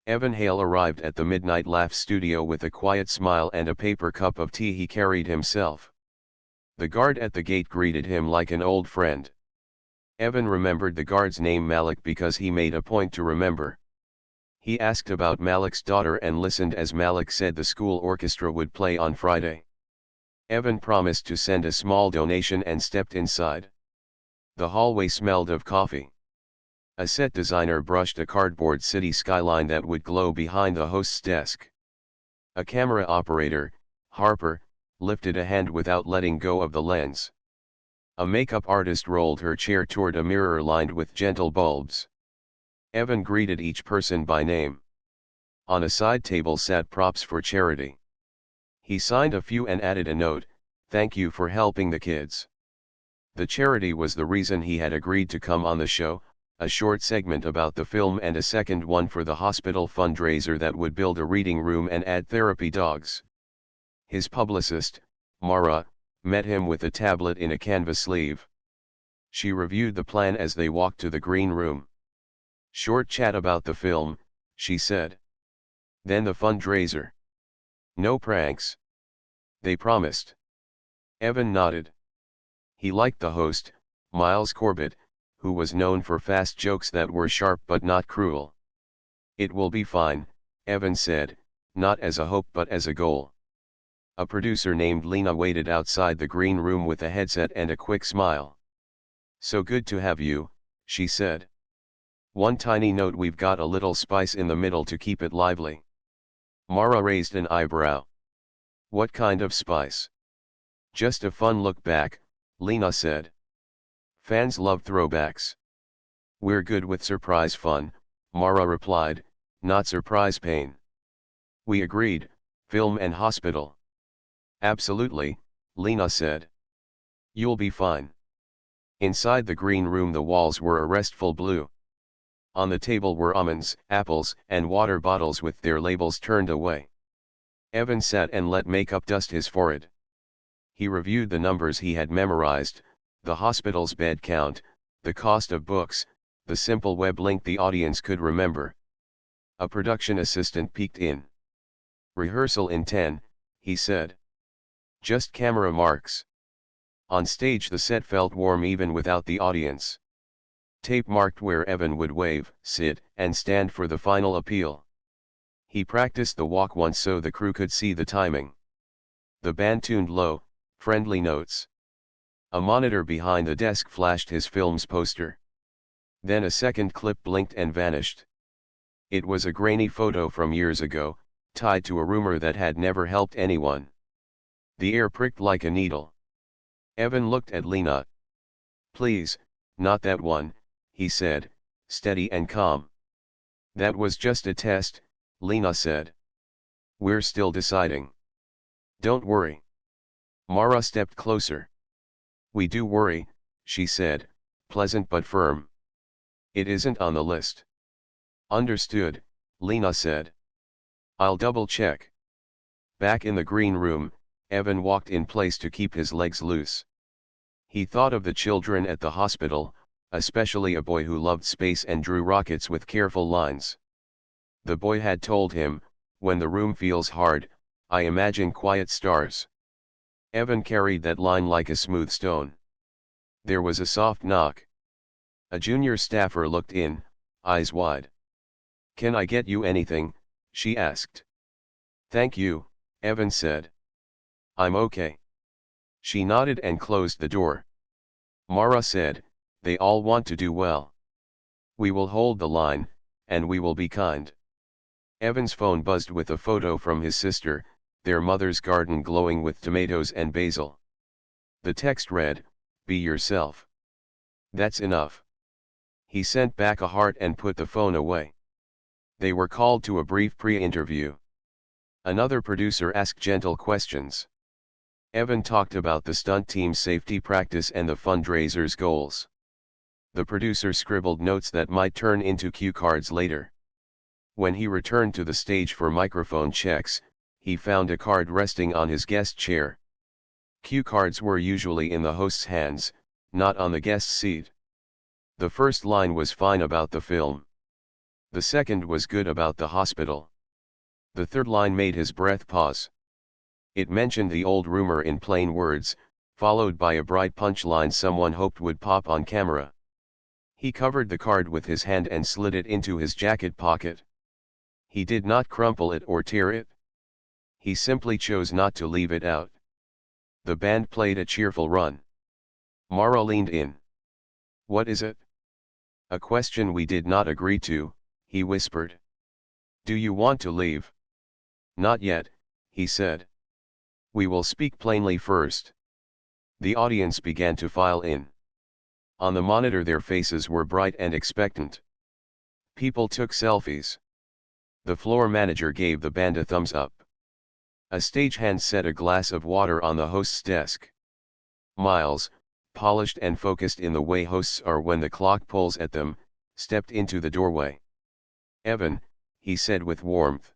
Evan Hale arrived at the Midnight Laugh studio with a quiet smile and a paper cup of tea he carried himself. The guard at the gate greeted him like an old friend. Evan remembered the guard's name Malik because he made a point to remember. He asked about Malik's daughter and listened as Malik said the school orchestra would play on Friday. Evan promised to send a small donation and stepped inside. The hallway smelled of coffee. A set designer brushed a cardboard city skyline that would glow behind the host's desk. A camera operator, Harper, lifted a hand without letting go of the lens. A makeup artist rolled her chair toward a mirror lined with gentle bulbs. Evan greeted each person by name. On a side table sat props for charity. He signed a few and added a note, "Thank you for helping the kids." The charity was the reason he had agreed to come on the show, a short segment about the film and a second one for the hospital fundraiser that would build a reading room and add therapy dogs. His publicist, Mara, met him with a tablet in a canvas sleeve. She reviewed the plan as they walked to the green room. "Short chat about the film," she said. "Then the fundraiser. No pranks?" They promised. Evan nodded. He liked the host, Miles Corbett, who was known for fast jokes that were sharp but not cruel. "It will be fine," Evan said, not as a hope but as a goal. A producer named Lena waited outside the green room with a headset and a quick smile. "So good to have you," she said. "One tiny note: we've got a little spice in the middle to keep it lively." Mara raised an eyebrow. "What kind of spice?" "Just a fun look back," Lena said. "Fans love throwbacks." "We're good with surprise fun," Mara replied, "not surprise pain." We agreed, film and hospital. "Absolutely," Lena said. "You'll be fine." Inside the green room the walls were a restful blue. On the table were almonds, apples, and water bottles with their labels turned away. Evan sat and let makeup dust his forehead. He reviewed the numbers he had memorized, the hospital's bed count, the cost of books, the simple web link the audience could remember. A production assistant peeked in. "Rehearsal in 10, he said. "Just camera marks." On stage the set felt warm even without the audience. Tape marked where Evan would wave, sit, and stand for the final appeal. He practiced the walk once so the crew could see the timing. The band tuned low, friendly notes. A monitor behind the desk flashed his film's poster. Then a second clip blinked and vanished. It was a grainy photo from years ago, tied to a rumor that had never helped anyone. The air pricked like a needle. Evan looked at Lena. "Please, not that one," he said, steady and calm. "That was just a test," Lena said. "We're still deciding." "Don't worry." Mara stepped closer. "We do worry," she said, pleasant but firm. "It isn't on the list." "Understood," Lena said. "I'll double check." Back in the green room, Evan walked in place to keep his legs loose. He thought of the children at the hospital, especially a boy who loved space and drew rockets with careful lines. The boy had told him, "When the room feels hard, I imagine quiet stars." Evan carried that line like a smooth stone. There was a soft knock. A junior staffer looked in, eyes wide. "Can I get you anything?" she asked. "Thank you," Evan said. "I'm okay." She nodded and closed the door. Mara said, "They all want to do well. We will hold the line, and we will be kind." Evan's phone buzzed with a photo from his sister, their mother's garden glowing with tomatoes and basil. The text read, "Be yourself." "That's enough." He sent back a heart and put the phone away. They were called to a brief pre-interview. Another producer asked gentle questions. Evan talked about the stunt team's safety practice and the fundraiser's goals. The producer scribbled notes that might turn into cue cards later. When he returned to the stage for microphone checks, he found a card resting on his guest chair. Cue cards were usually in the host's hands, not on the guest's seat. The first line was fine about the film. The second was good about the hospital. The third line made his breath pause. It mentioned the old rumor in plain words, followed by a bright punchline someone hoped would pop on camera. He covered the card with his hand and slid it into his jacket pocket. He did not crumple it or tear it. He simply chose not to leave it out. The band played a cheerful run. Mara leaned in. "What is it?" "A question we did not agree to," he whispered. "Do you want to leave?" "Not yet," he said. "We will speak plainly first." The audience began to file in. On the monitor their faces were bright and expectant. People took selfies. The floor manager gave the band a thumbs up. A stagehand set a glass of water on the host's desk. Miles, polished and focused in the way hosts are when the clock pulls at them, stepped into the doorway. "Evan," he said with warmth.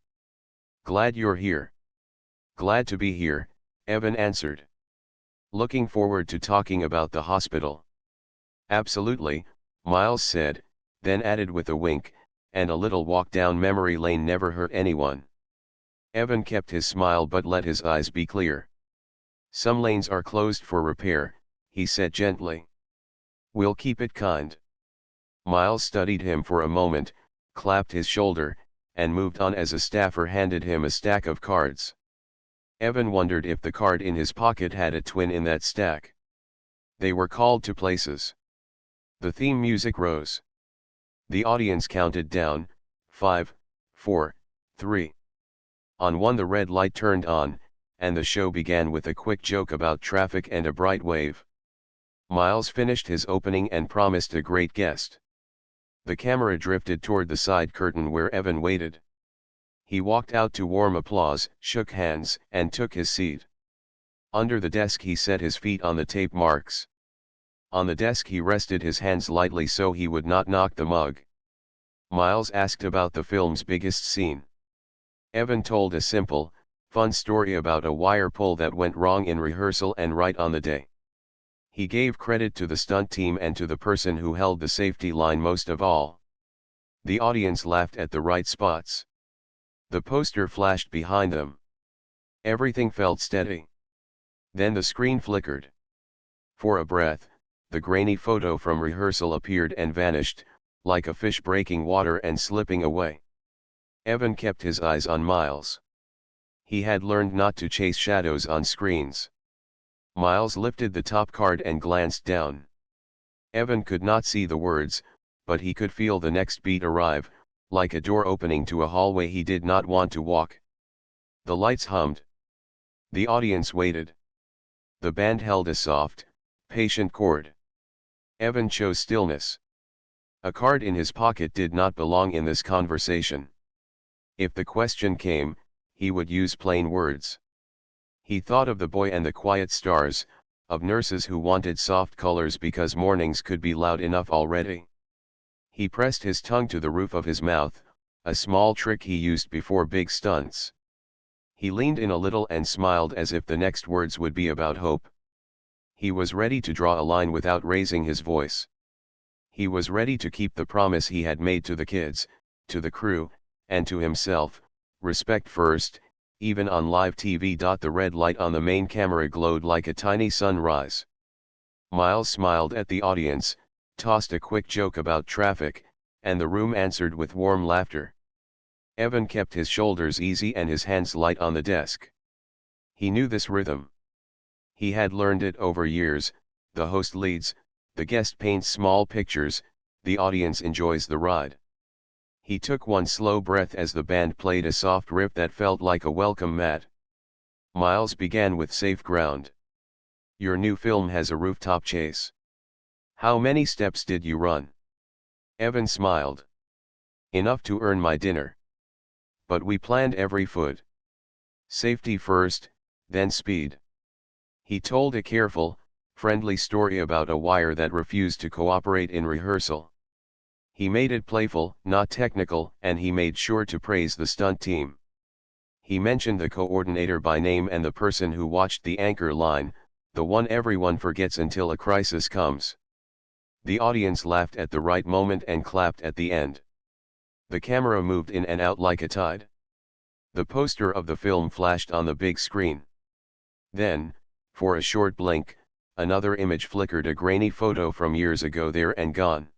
"Glad you're here." "Glad to be here," Evan answered. "Looking forward to talking about the hospital." "Absolutely," Miles said, then added with a wink, "and a little walk down memory lane never hurt anyone." Evan kept his smile but let his eyes be clear. "Some lanes are closed for repair," he said gently. "We'll keep it kind." Miles studied him for a moment, clapped his shoulder, and moved on as a staffer handed him a stack of cards. Evan wondered if the card in his pocket had a twin in that stack. They were called to places. The theme music rose. The audience counted down, 5, 4, 3. On one the red light turned on, and the show began with a quick joke about traffic and a bright wave. Miles finished his opening and promised a great guest. The camera drifted toward the side curtain where Evan waited. He walked out to warm applause, shook hands, and took his seat. Under the desk he set his feet on the tape marks. On the desk he rested his hands lightly so he would not knock the mug. Miles asked about the film's biggest scene. Evan told a simple, fun story about a wire pull that went wrong in rehearsal and right on the day. He gave credit to the stunt team and to the person who held the safety line most of all. The audience laughed at the right spots. The poster flashed behind them. Everything felt steady. Then the screen flickered. For a breath, the grainy photo from rehearsal appeared and vanished, like a fish breaking water and slipping away. Evan kept his eyes on Miles. He had learned not to chase shadows on screens. Miles lifted the top card and glanced down. Evan could not see the words, but he could feel the next beat arrive, like a door opening to a hallway he did not want to walk. The lights hummed. The audience waited. The band held a soft, patient chord. Evan chose stillness. A card in his pocket did not belong in this conversation. If the question came, he would use plain words. He thought of the boy and the quiet stars, of nurses who wanted soft colors because mornings could be loud enough already. He pressed his tongue to the roof of his mouth, a small trick he used before big stunts. He leaned in a little and smiled as if the next words would be about hope. He was ready to draw a line without raising his voice. He was ready to keep the promise he had made to the kids, to the crew, and to himself, respect first, even on live TV. The red light on the main camera glowed like a tiny sunrise. Miles smiled at the audience, tossed a quick joke about traffic, and the room answered with warm laughter. Evan kept his shoulders easy and his hands light on the desk. He knew this rhythm. He had learned it over years. The host leads, the guest paints small pictures, the audience enjoys the ride. He took one slow breath as the band played a soft riff that felt like a welcome mat. Miles began with safe ground. "Your new film has a rooftop chase. How many steps did you run?" Evan smiled. "Enough to earn my dinner. But we planned every foot. Safety first, then speed." He told a careful, friendly story about a wire that refused to cooperate in rehearsal. He made it playful, not technical, and he made sure to praise the stunt team. He mentioned the coordinator by name and the person who watched the anchor line, the one everyone forgets until a crisis comes. The audience laughed at the right moment and clapped at the end. The camera moved in and out like a tide. The poster of the film flashed on the big screen. Then, for a short blink, another image flickered, a grainy photo from years ago, there and gone.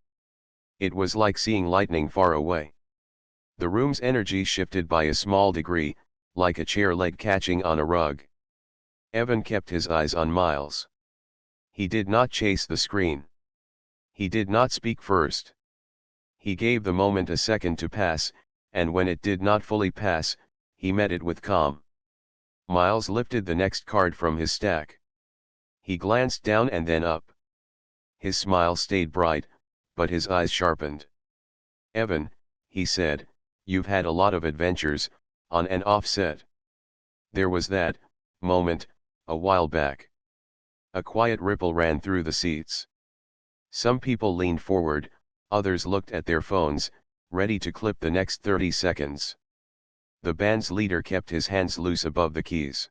It was like seeing lightning far away. The room's energy shifted by a small degree, like a chair leg catching on a rug. Evan kept his eyes on Miles. He did not chase the screen. He did not speak first. He gave the moment a second to pass, and when it did not fully pass, he met it with calm. Miles lifted the next card from his stack. He glanced down and then up. His smile stayed bright, but his eyes sharpened. "Evan," he said, "you've had a lot of adventures, on and off set. There was that moment, a while back." A quiet ripple ran through the seats. Some people leaned forward, others looked at their phones, ready to clip the next 30 seconds. The band's leader kept his hands loose above the keys.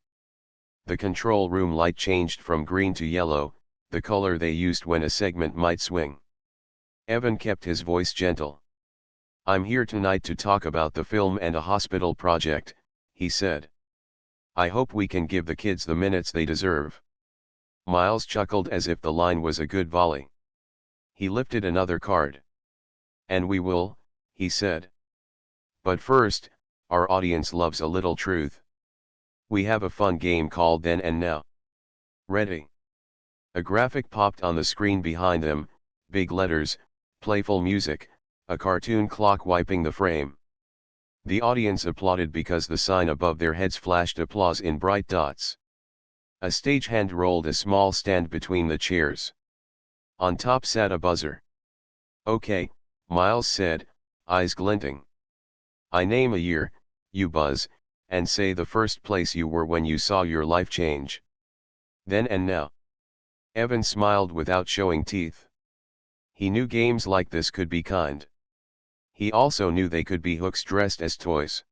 The control room light changed from green to yellow, the color they used when a segment might swing. Evan kept his voice gentle. "I'm here tonight to talk about the film and a hospital project," he said. "I hope we can give the kids the minutes they deserve." Miles chuckled as if the line was a good volley. He lifted another card. "And we will," he said. "But first, our audience loves a little truth. We have a fun game called Then and Now. Ready?" A graphic popped on the screen behind them, big letters, playful music, a cartoon clock wiping the frame. The audience applauded because the sign above their heads flashed applause in bright dots. A stagehand rolled a small stand between the chairs. On top sat a buzzer. "Okay," Miles said, eyes glinting. "I name a year, you buzz, and say the first place you were when you saw your life change. Then and now." Evan smiled without showing teeth. He knew games like this could be kind. He also knew they could be hooks dressed as toys.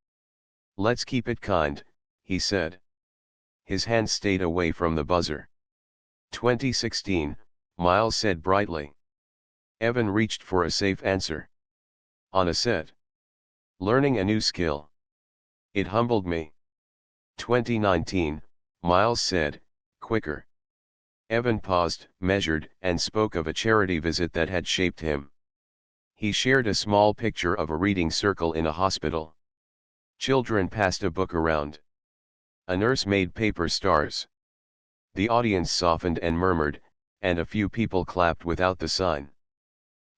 "Let's keep it kind," he said. His hand stayed away from the buzzer. 2016, Miles said brightly. Evan reached for a safe answer. "On a set. Learning a new skill. It humbled me." 2019, Miles said, quicker. Evan paused, measured, and spoke of a charity visit that had shaped him. He shared a small picture of a reading circle in a hospital. Children passed a book around. A nurse made paper stars. The audience softened and murmured, and a few people clapped without the sign.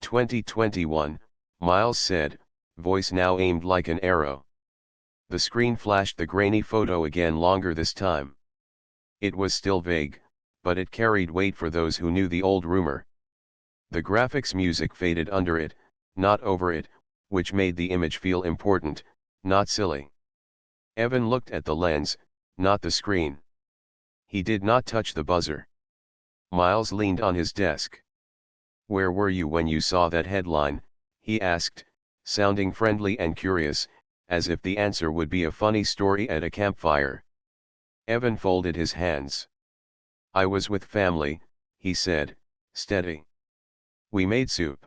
2021, Miles said, voice now aimed like an arrow. The screen flashed the grainy photo again, longer this time. It was still vague, but it carried weight for those who knew the old rumor. The graphics music faded under it, not over it, which made the image feel important, not silly. Evan looked at the lens, not the screen. He did not touch the buzzer. Miles leaned on his desk. "Where were you when you saw that headline?" he asked, sounding friendly and curious, as if the answer would be a funny story at a campfire. Evan folded his hands. "I was with family," he said, steady. "We made soup.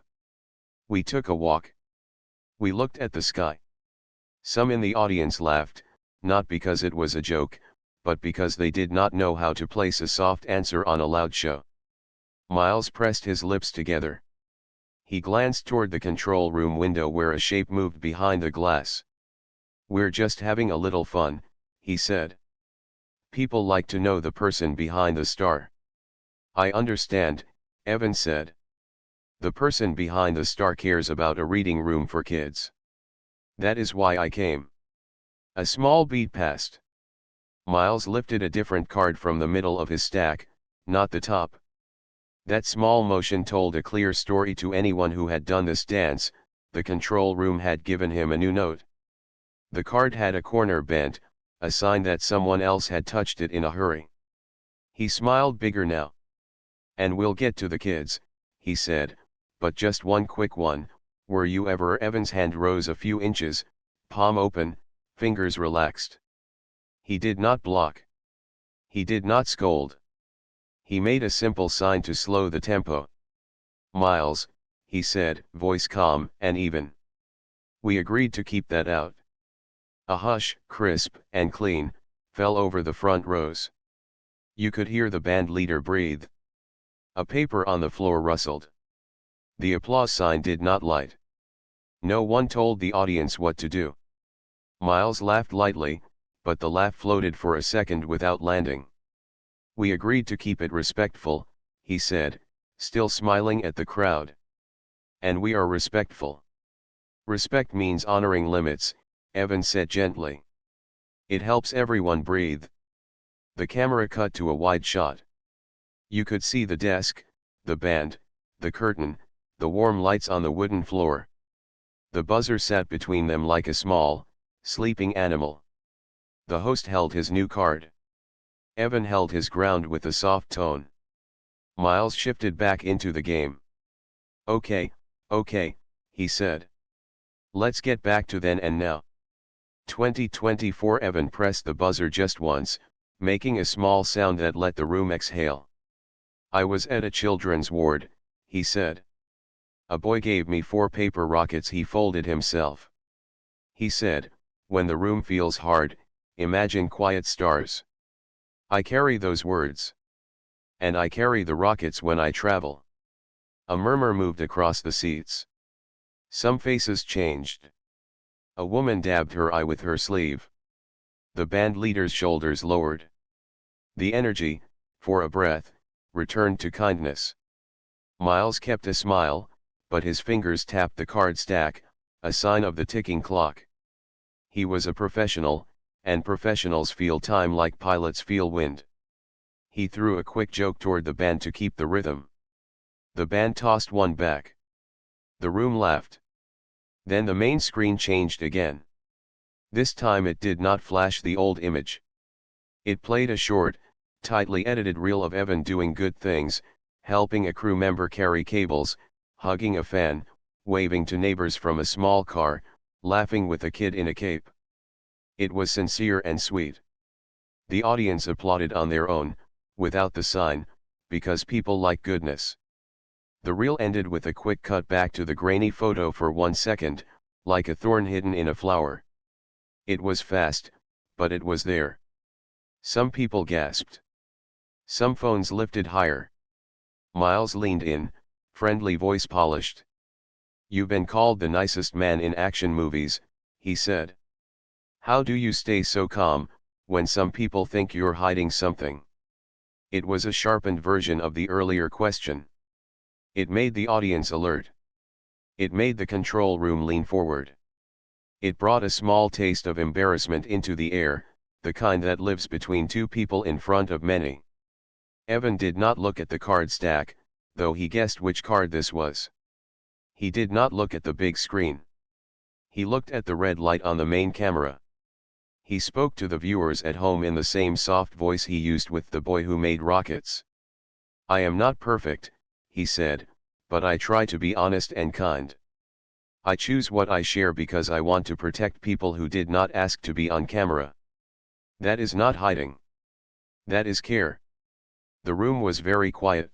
We took a walk. We looked at the sky." Some in the audience laughed, not because it was a joke, but because they did not know how to place a soft answer on a loud show. Miles pressed his lips together. He glanced toward the control room window where a shape moved behind the glass. "We're just having a little fun," he said. "People like to know the person behind the star." "I understand," Evan said. "The person behind the star cares about a reading room for kids. That is why I came." A small beat passed. Miles lifted a different card from the middle of his stack, not the top. That small motion told a clear story to anyone who had done this dance. The control room had given him a new note. The card had a corner bent, a sign that someone else had touched it in a hurry. He smiled bigger now. "And we'll get to the kids," he said, "but just one quick one. Were you ever..." Evan's hand rose a few inches, palm open, fingers relaxed. He did not block. He did not scold. He made a simple sign to slow the tempo. "Miles," he said, voice calm and even. We agreed to keep that out. A hush, crisp and clean, fell over the front rows. You could hear the band leader breathe. A paper on the floor rustled. The applause sign did not light. No one told the audience what to do. Miles laughed lightly, but the laugh floated for a second without landing. We agreed to keep it respectful, he said, still smiling at the crowd. And we are respectful. Respect means honoring limits, Evan said gently. It helps everyone breathe. The camera cut to a wide shot. You could see the desk, the band, the curtain, the warm lights on the wooden floor. The buzzer sat between them like a small, sleeping animal. The host held his new card. Evan held his ground with a soft tone. Miles shifted back into the game. Okay, he said. Let's get back to then and now. 2024. Evan pressed the buzzer just once, making a small sound that let the room exhale. I was at a children's ward, he said. A boy gave me 4 paper rockets he folded himself. He said, when the room feels hard, imagine quiet stars. I carry those words. And I carry the rockets when I travel. A murmur moved across the seats. Some faces changed. A woman dabbed her eye with her sleeve. The band leader's shoulders lowered. The energy, for a breath, returned to kindness. Miles kept a smile, but his fingers tapped the card stack, a sign of the ticking clock. He was a professional, and professionals feel time like pilots feel wind. He threw a quick joke toward the band to keep the rhythm. The band tossed one back. The room laughed. Then the main screen changed again. This time it did not flash the old image. It played a short, tightly edited reel of Evan doing good things, helping a crew member carry cables, hugging a fan, waving to neighbors from a small car, laughing with a kid in a cape. It was sincere and sweet. The audience applauded on their own, without the sign, because people like goodness. The reel ended with a quick cut back to the grainy photo for 1 second, like a thorn hidden in a flower. It was fast, but it was there. Some people gasped. Some phones lifted higher. Miles leaned in, friendly voice polished. You've been called the nicest man in action movies, he said. How do you stay so calm, when some people think you're hiding something? It was a sharpened version of the earlier question. It made the audience alert. It made the control room lean forward. It brought a small taste of embarrassment into the air, the kind that lives between two people in front of many. Evan did not look at the card stack, though he guessed which card this was. He did not look at the big screen. He looked at the red light on the main camera. He spoke to the viewers at home in the same soft voice he used with the boy who made rockets. I am not perfect, he said, but I try to be honest and kind. I choose what I share because I want to protect people who did not ask to be on camera. That is not hiding. That is care. The room was very quiet.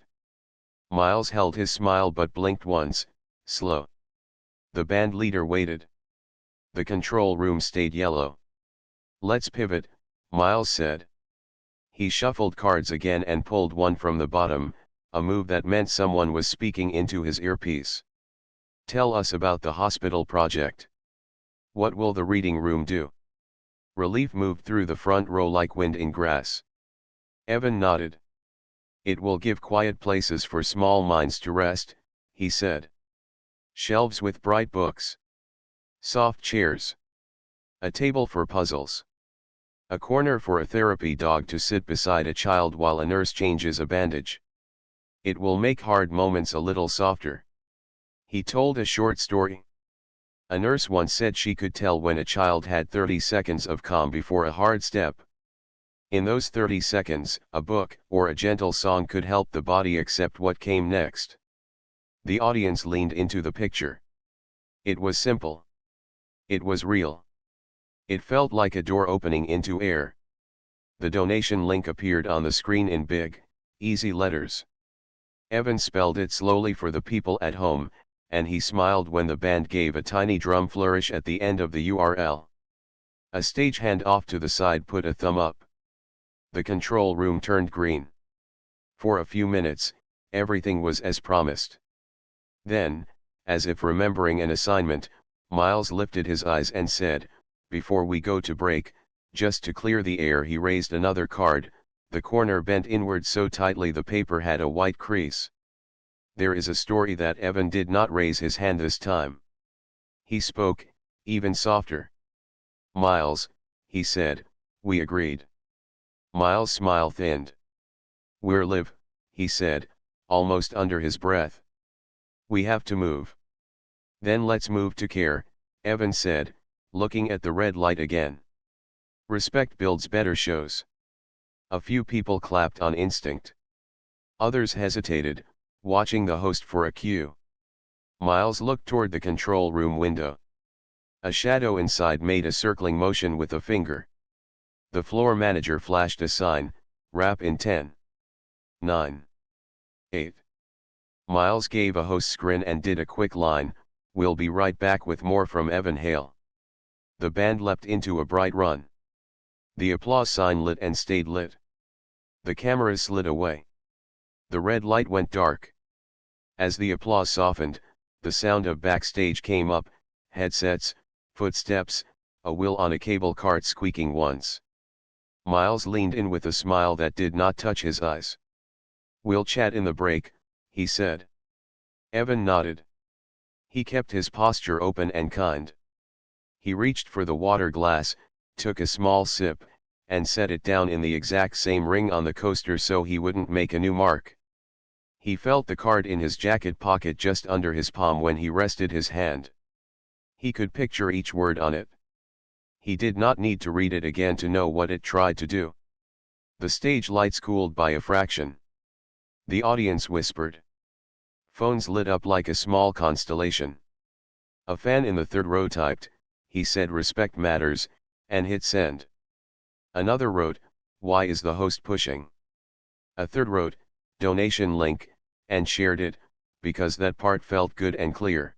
Miles held his smile but blinked once, slow. The band leader waited. The control room stayed yellow. Let's pivot, Miles said. He shuffled cards again and pulled one from the bottom, a move that meant someone was speaking into his earpiece. Tell us about the hospital project. What will the reading room do? Relief moved through the front row like wind in grass. Evan nodded. It will give quiet places for small minds to rest, he said. Shelves with bright books. Soft chairs. A table for puzzles. A corner for a therapy dog to sit beside a child while a nurse changes a bandage. It will make hard moments a little softer. He told a short story. A nurse once said she could tell when a child had 30 seconds of calm before a hard step. In those 30 seconds, a book or a gentle song could help the body accept what came next. The audience leaned into the picture. It was simple. It was real. It felt like a door opening into air. The donation link appeared on the screen in big, easy letters. Evan spelled it slowly for the people at home, and he smiled when the band gave a tiny drum flourish at the end of the URL. A stagehand off to the side put a thumb up. The control room turned green. For a few minutes, everything was as promised. Then, as if remembering an assignment, Miles lifted his eyes and said, "Before we go to break, just to clear the air." He raised another card, the corner bent inward so tightly the paper had a white crease. There is a story that Evan did not raise his hand this time. He spoke, even softer. "Miles," he said, "we agreed." Miles' smile thinned. "We're live," he said, almost under his breath. "We have to move." "Then let's move to care," Evan said, looking at the red light again. "Respect builds better shows." A few people clapped on instinct. Others hesitated, watching the host for a cue. Miles looked toward the control room window. A shadow inside made a circling motion with a finger. The floor manager flashed a sign, "Wrap in 10, 9, 8. Miles gave a host's grin and did a quick line, "We'll be right back with more from Evan Hale." The band leapt into a bright run. The applause sign lit and stayed lit. The camera slid away. The red light went dark. As the applause softened, the sound of backstage came up, headsets, footsteps, a wheel on a cable cart squeaking once. Miles leaned in with a smile that did not touch his eyes. "We'll chat in the break," he said. Evan nodded. He kept his posture open and kind. He reached for the water glass, took a small sip, and set it down in the exact same ring on the coaster so he wouldn't make a new mark. He felt the card in his jacket pocket just under his palm when he rested his hand. He could picture each word on it. He did not need to read it again to know what it tried to do. The stage lights cooled by a fraction. The audience whispered. Phones lit up like a small constellation. A fan in the third row typed, "He said respect matters," and hit send. Another wrote, "Why is the host pushing?" A third wrote, "Donation link," and shared it, because that part felt good and clear.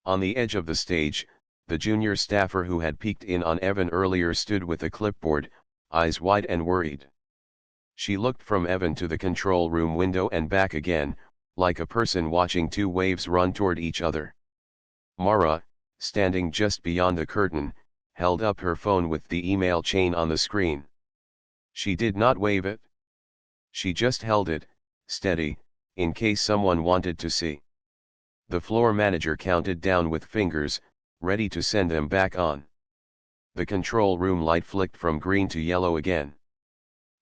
On the edge of the stage, the junior staffer who had peeked in on Evan earlier stood with a clipboard, eyes wide and worried. She looked from Evan to the control room window and back again, like a person watching two waves run toward each other. Mara, standing just beyond the curtain, held up her phone with the email chain on the screen. She did not wave it. She just held it, steady, in case someone wanted to see. The floor manager counted down with fingers, ready to send them back on. The control room light flicked from green to yellow again.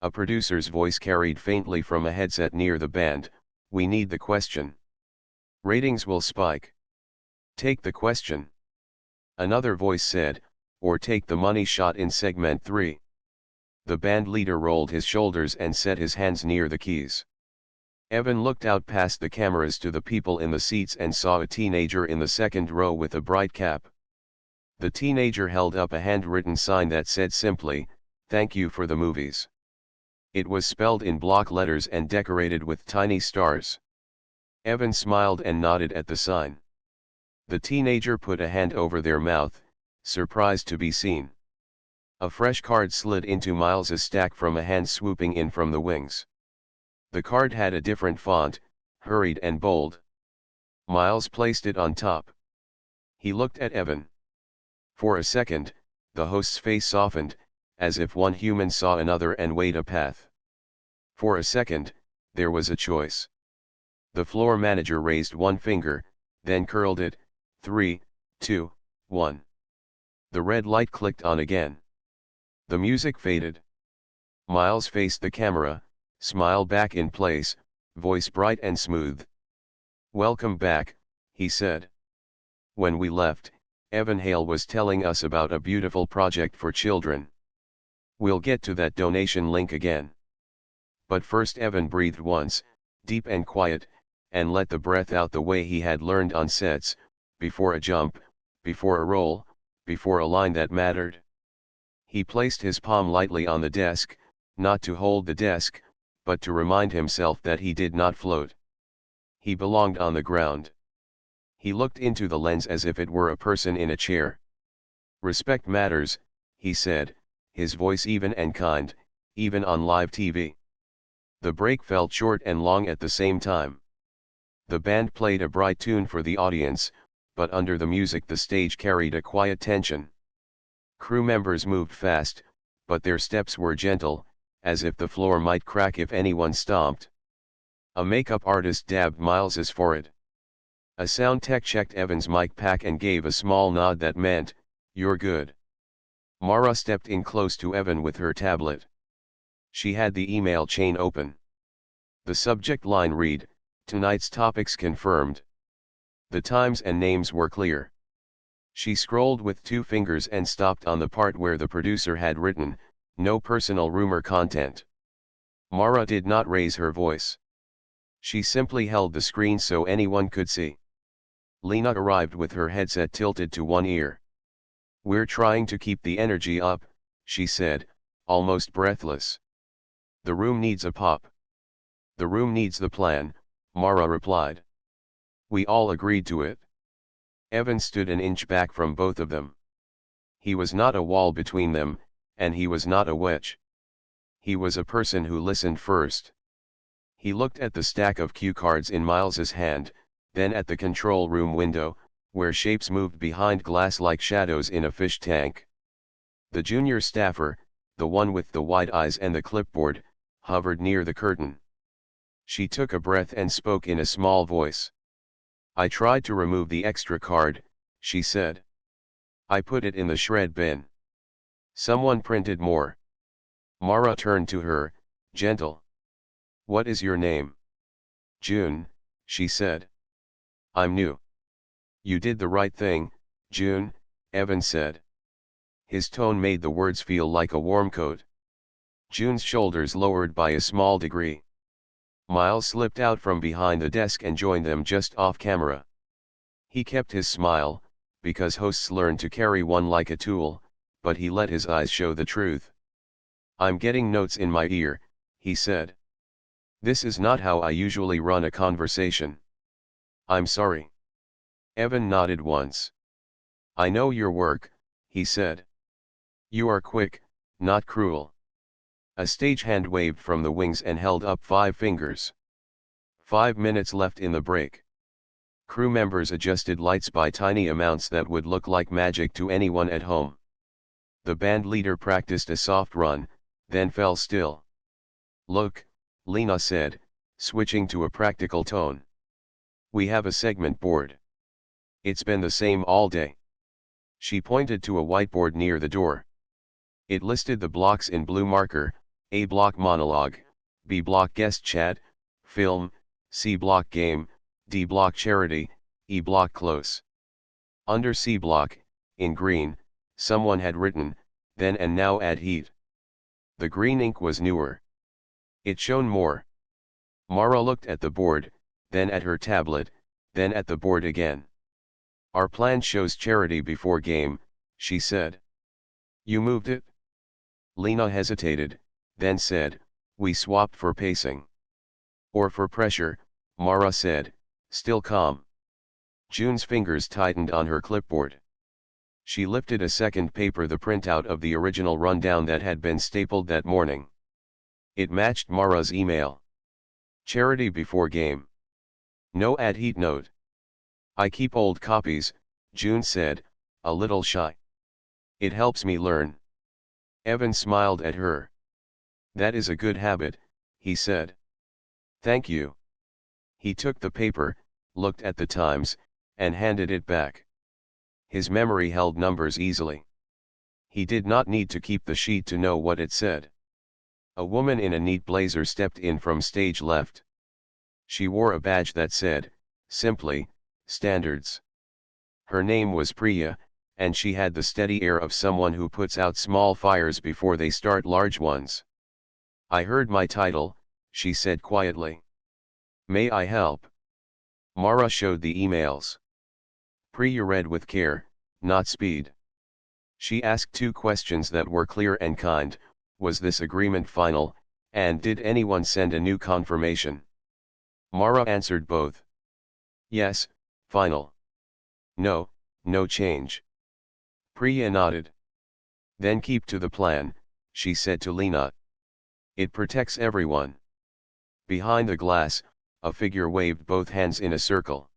A producer's voice carried faintly from a headset near the band, "We need the question. Ratings will spike. Take the question." Another voice said, "Or take the money shot in segment 3. The band leader rolled his shoulders and set his hands near the keys. Evan looked out past the cameras to the people in the seats and saw a teenager in the second row with a bright cap. The teenager held up a handwritten sign that said simply, "Thank you for the movies." It was spelled in block letters and decorated with tiny stars. Evan smiled and nodded at the sign. The teenager put a hand over their mouth, surprised to be seen. A fresh card slid into Miles's stack from a hand swooping in from the wings. The card had a different font, hurried and bold. Miles placed it on top. He looked at Evan. For a second, the host's face softened, as if one human saw another and weighed a path. For a second, there was a choice. The floor manager raised one finger, then curled it, 3, 2, 1. The red light clicked on again. The music faded. Miles faced the camera, smile back in place, voice bright and smooth. "Welcome back," he said. "When we left, Evan Hale was telling us about a beautiful project for children. We'll get to that donation link again. But first," Evan breathed once, deep and quiet, and let the breath out the way he had learned on sets, before a jump, before a roll, before a line that mattered. He placed his palm lightly on the desk, not to hold the desk, but to remind himself that he did not float. He belonged on the ground. He looked into the lens as if it were a person in a chair. "Respect matters," he said, his voice even and kind, even on live TV. The break felt short and long at the same time. The band played a bright tune for the audience, but under the music the stage carried a quiet tension. Crew members moved fast, but their steps were gentle, as if the floor might crack if anyone stomped. A makeup artist dabbed Miles's forehead. A sound tech checked Evan's mic pack and gave a small nod that meant, "You're good." Mara stepped in close to Evan with her tablet. She had the email chain open. The subject line read, "Tonight's topics confirmed." The times and names were clear. She scrolled with 2 fingers and stopped on the part where the producer had written, "No personal rumor content." Mara did not raise her voice. She simply held the screen so anyone could see. Lena arrived with her headset tilted to one ear. "We're trying to keep the energy up," she said, almost breathless. "The room needs a pop." "The room needs the plan," Mara replied. We all agreed to it. Evan stood an inch back from both of them. He was not a wall between them, and he was not a wedge. He was a person who listened first. He looked at the stack of cue cards in Miles's hand, then at the control room window, where shapes moved behind glass like shadows in a fish tank. The junior staffer, the one with the wide eyes and the clipboard, hovered near the curtain. She took a breath and spoke in a small voice. "I tried to remove the extra card," she said. "I put it in the shred bin. Someone printed more." Mara turned to her, gentle. "What is your name?" "June," she said. "I'm new." "You did the right thing, June," Evan said. His tone made the words feel like a warm coat. June's shoulders lowered by a small degree. Miles slipped out from behind the desk and joined them just off camera. He kept his smile, because hosts learn to carry one like a tool, but he let his eyes show the truth. "I'm getting notes in my ear," he said. "This is not how I usually run a conversation. I'm sorry." Evan nodded once. "I know your work," he said. "You are quick, not cruel." A stagehand waved from the wings and held up 5 fingers. 5 minutes left in the break. Crew members adjusted lights by tiny amounts that would look like magic to anyone at home. The band leader practiced a soft run, then fell still. "Look," Lena said, switching to a practical tone. "We have a segment board. It's been the same all day." She pointed to a whiteboard near the door. It listed the blocks in blue marker: A block monologue, B block guest chat, film, C block game, D block charity, E block close. Under C block, in green, someone had written, "Then and now add heat." The green ink was newer. It shone more. Mara looked at the board, then at her tablet, then at the board again. "Our plan shows charity before game," she said. "You moved it?" Lena hesitated, then said, "We swapped for pacing." "Or for pressure," Mara said, still calm. June's fingers tightened on her clipboard. She lifted a second paper, the printout of the original rundown that had been stapled that morning. It matched Mara's email. "Charity before game. No add heat note." "I keep old copies," June said, a little shy. "It helps me learn." Evan smiled at her. "That is a good habit," he said. "Thank you." He took the paper, looked at the times, and handed it back. His memory held numbers easily. He did not need to keep the sheet to know what it said. A woman in a neat blazer stepped in from stage left. She wore a badge that said, simply, "Standards." Her name was Priya, and she had the steady air of someone who puts out small fires before they start large ones. "I heard my title," she said quietly. "May I help?" Mara showed the emails. Priya read with care, not speed. She asked 2 questions that were clear and kind: was this agreement final, and did anyone send a new confirmation? Mara answered both. "Yes, final." No, no change. Priya nodded. Then keep to the plan, she said to Lena. It protects everyone. Behind the glass, a figure waved both hands in a circle.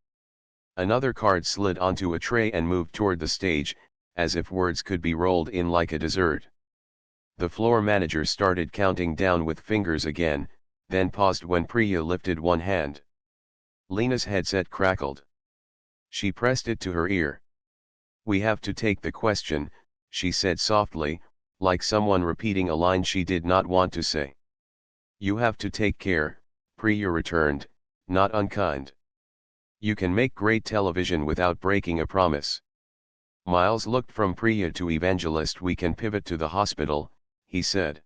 Another card slid onto a tray and moved toward the stage, as if words could be rolled in like a dessert. The floor manager started counting down with fingers again, then paused when Priya lifted one hand. Lena's headset crackled. She pressed it to her ear. We have to take the question, she said softly, like someone repeating a line she did not want to say. You have to take care, Priya returned, not unkind. You can make great television without breaking a promise. Miles looked from Priya to Evangelist. We can pivot to the hospital, he said.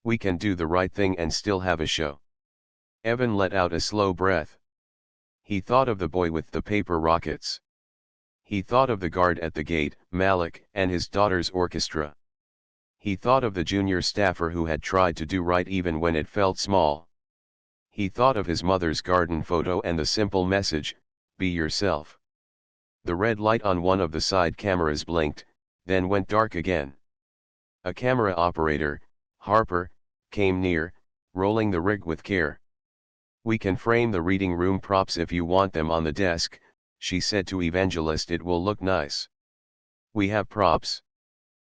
We can do the right thing and still have a show. Evan let out a slow breath. He thought of the boy with the paper rockets. He thought of the guard at the gate, Malik, and his daughter's orchestra. He thought of the junior staffer who had tried to do right even when it felt small. He thought of his mother's garden photo and the simple message, be yourself. The red light on one of the side cameras blinked, then went dark again. A camera operator, Harper, came near, rolling the rig with care. We can frame the reading room props if you want them on the desk, she said to Evangelist. It will look nice. We have props?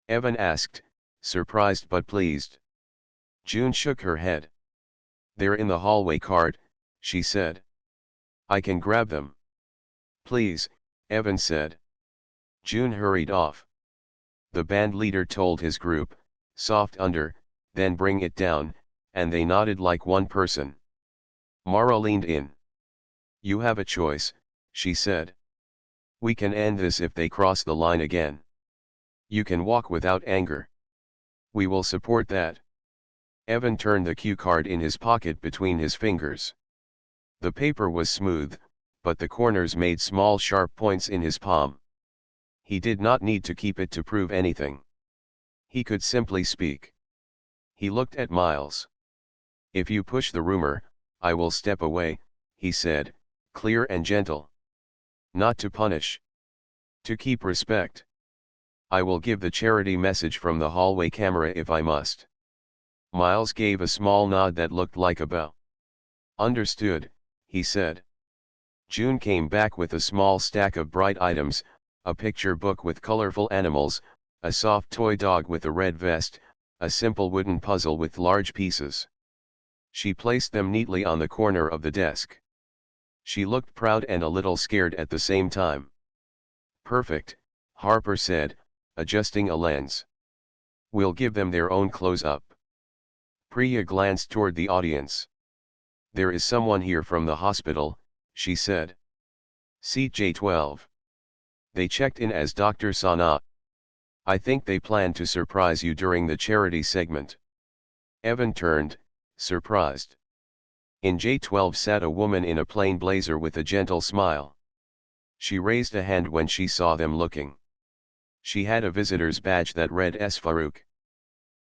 Evan asked, surprised but pleased. June shook her head. They're in the hallway cart, she said. I can grab them. Please, Evan said. June hurried off. The band leader told his group, soft under, then bring it down, and they nodded like one person. Mara leaned in. You have a choice, she said. We can end this if they cross the line again. You can walk without anger. We will support that. Evan turned the cue card in his pocket between his fingers. The paper was smooth, but the corners made small sharp points in his palm. He did not need to keep it to prove anything. He could simply speak. He looked at Miles. If you push the rumor, I will step away, he said, clear and gentle. Not to punish. To keep respect. I will give the charity message from the hallway camera if I must. Miles gave a small nod that looked like a bow. Understood, he said. June came back with a small stack of bright items, a picture book with colorful animals, a soft toy dog with a red vest, a simple wooden puzzle with large pieces. She placed them neatly on the corner of the desk. She looked proud and a little scared at the same time. Perfect, Harper said, adjusting a lens. We'll give them their own close-up. Priya glanced toward the audience. There is someone here from the hospital, she said. Seat J12. They checked in as Dr. Sana. I think they plan to surprise you during the charity segment. Evan turned, surprised. In J12 sat a woman in a plain blazer with a gentle smile. She raised a hand when she saw them looking. She had a visitor's badge that read S. Farouk.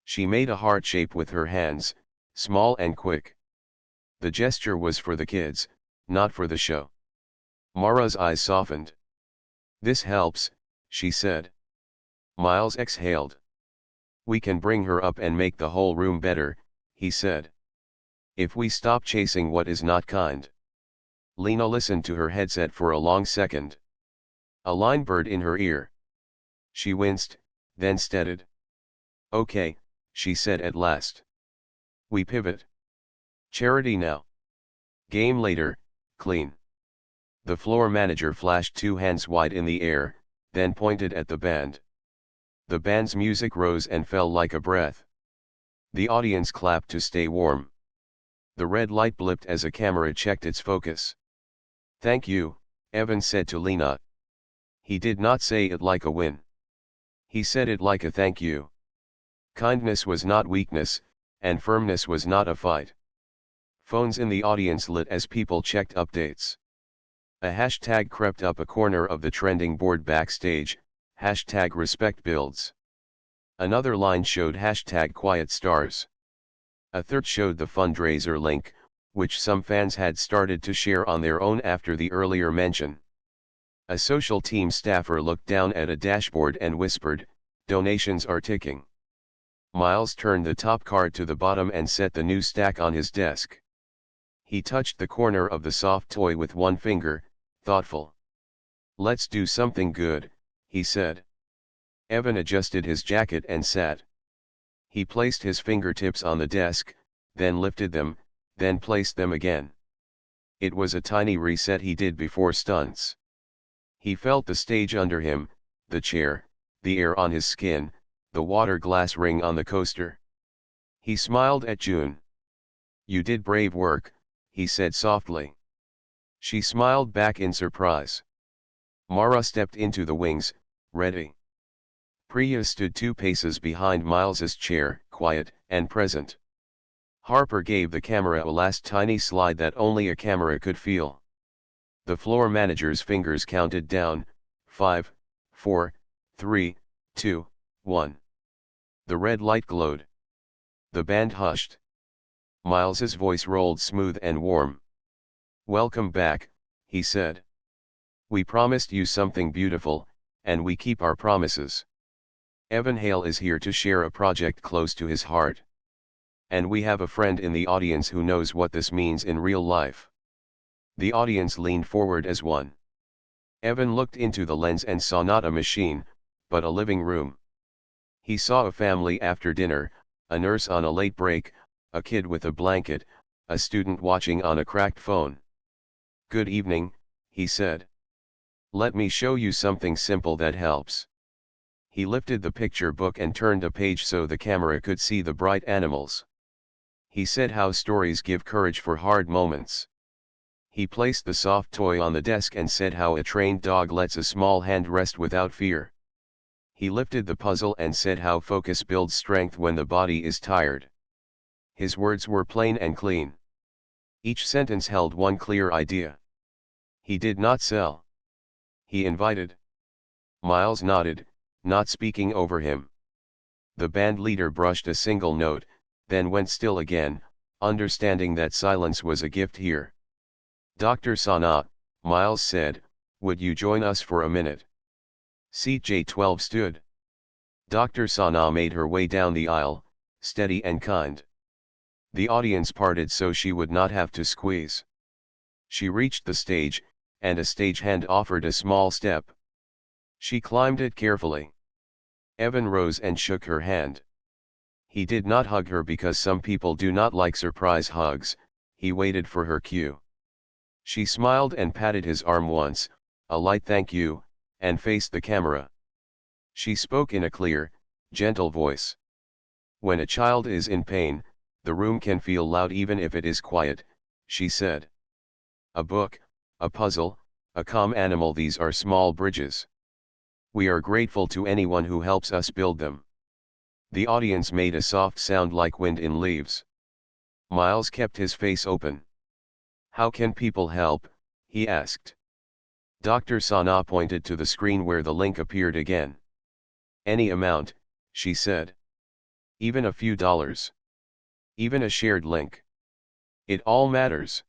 She made a heart shape with her hands, small and quick. The gesture was for the kids, not for the show. Mara's eyes softened. This helps, she said. Miles exhaled. We can bring her up and make the whole room better, he said. If we stop chasing what is not kind. Lena listened to her headset for a long second. A line burst in her ear. She winced, then steadied. Okay, she said at last. We pivot. Charity now. Game later, clean. The floor manager flashed two hands wide in the air, then pointed at the band. The band's music rose and fell like a breath. The audience clapped to stay warm. The red light blipped as a camera checked its focus. Thank you, Evan said to Lena. He did not say it like a win. He said it like a thank you. Kindness was not weakness, and firmness was not a fight. Phones in the audience lit as people checked updates. A hashtag crept up a corner of the trending board backstage, hashtag respect builds. Another line showed hashtag quiet stars. A third showed the fundraiser link, which some fans had started to share on their own after the earlier mention. A social team staffer looked down at a dashboard and whispered, "Donations are ticking." Miles turned the top card to the bottom and set the new stack on his desk. He touched the corner of the soft toy with one finger, thoughtful. "Let's do something good," he said. Evan adjusted his jacket and sat. He placed his fingertips on the desk, then lifted them, then placed them again. It was a tiny reset he did before stunts. He felt the stage under him, the chair, the air on his skin, the water glass ring on the coaster. He smiled at June. "You did brave work," he said softly. She smiled back in surprise. Mara stepped into the wings, ready. Priya stood 2 paces behind Miles's chair, quiet and present. Harper gave the camera a last tiny slide that only a camera could feel. The floor manager's fingers counted down, 5, 4, 3, 2, 1. The red light glowed. The band hushed. Miles's voice rolled smooth and warm. "Welcome back," he said. "We promised you something beautiful, and we keep our promises. Evan Hale is here to share a project close to his heart. And we have a friend in the audience who knows what this means in real life." The audience leaned forward as one. Evan looked into the lens and saw not a machine, but a living room. He saw a family after dinner, a nurse on a late break, a kid with a blanket, a student watching on a cracked phone. "Good evening," he said. "Let me show you something simple that helps." He lifted the picture book and turned a page so the camera could see the bright animals. He said how stories give courage for hard moments. He placed the soft toy on the desk and said how a trained dog lets a small hand rest without fear. He lifted the puzzle and said how focus builds strength when the body is tired. His words were plain and clean. Each sentence held one clear idea. He did not sell. He invited. Miles nodded, not speaking over him. The band leader brushed a single note, then went still again, understanding that silence was a gift here. "Dr. Sana," Miles said, "would you join us for a minute?" Seat J12 stood. Dr. Sana made her way down the aisle, steady and kind. The audience parted so she would not have to squeeze. She reached the stage, and a stagehand offered a small step. She climbed it carefully. Evan rose and shook her hand. He did not hug her because some people do not like surprise hugs. He waited for her cue. She smiled and patted his arm once, a light thank you, and faced the camera. She spoke in a clear, gentle voice. "When a child is in pain, the room can feel loud even if it is quiet," she said. "A book, a puzzle, a calm animal, these are small bridges. We are grateful to anyone who helps us build them." The audience made a soft sound like wind in leaves. Miles kept his face open. "How can people help?" he asked. Dr. Sana pointed to the screen where the link appeared again. "Any amount," she said. "Even a few dollars. Even a shared link. It all matters."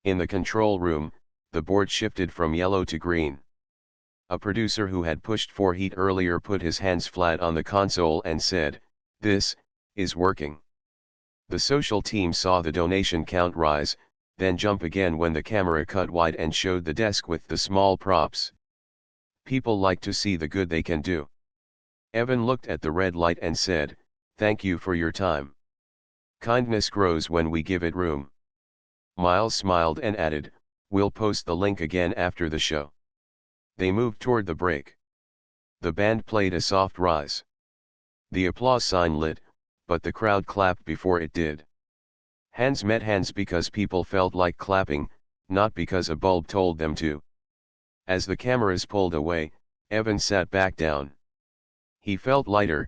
In the control room, the board shifted from yellow to green. A producer who had pushed for heat earlier put his hands flat on the console and said, "This is working." The social team saw the donation count rise, then jump again when the camera cut wide and showed the desk with the small props. People like to see the good they can do. Evan looked at the red light and said, "Thank you for your time. Kindness grows when we give it room." Miles smiled and added, "We'll post the link again after the show." They moved toward the break. The band played a soft rise. The applause sign lit, but the crowd clapped before it did. Hands met hands because people felt like clapping, not because a bulb told them to. As the cameras pulled away, Evan sat back down. He felt lighter,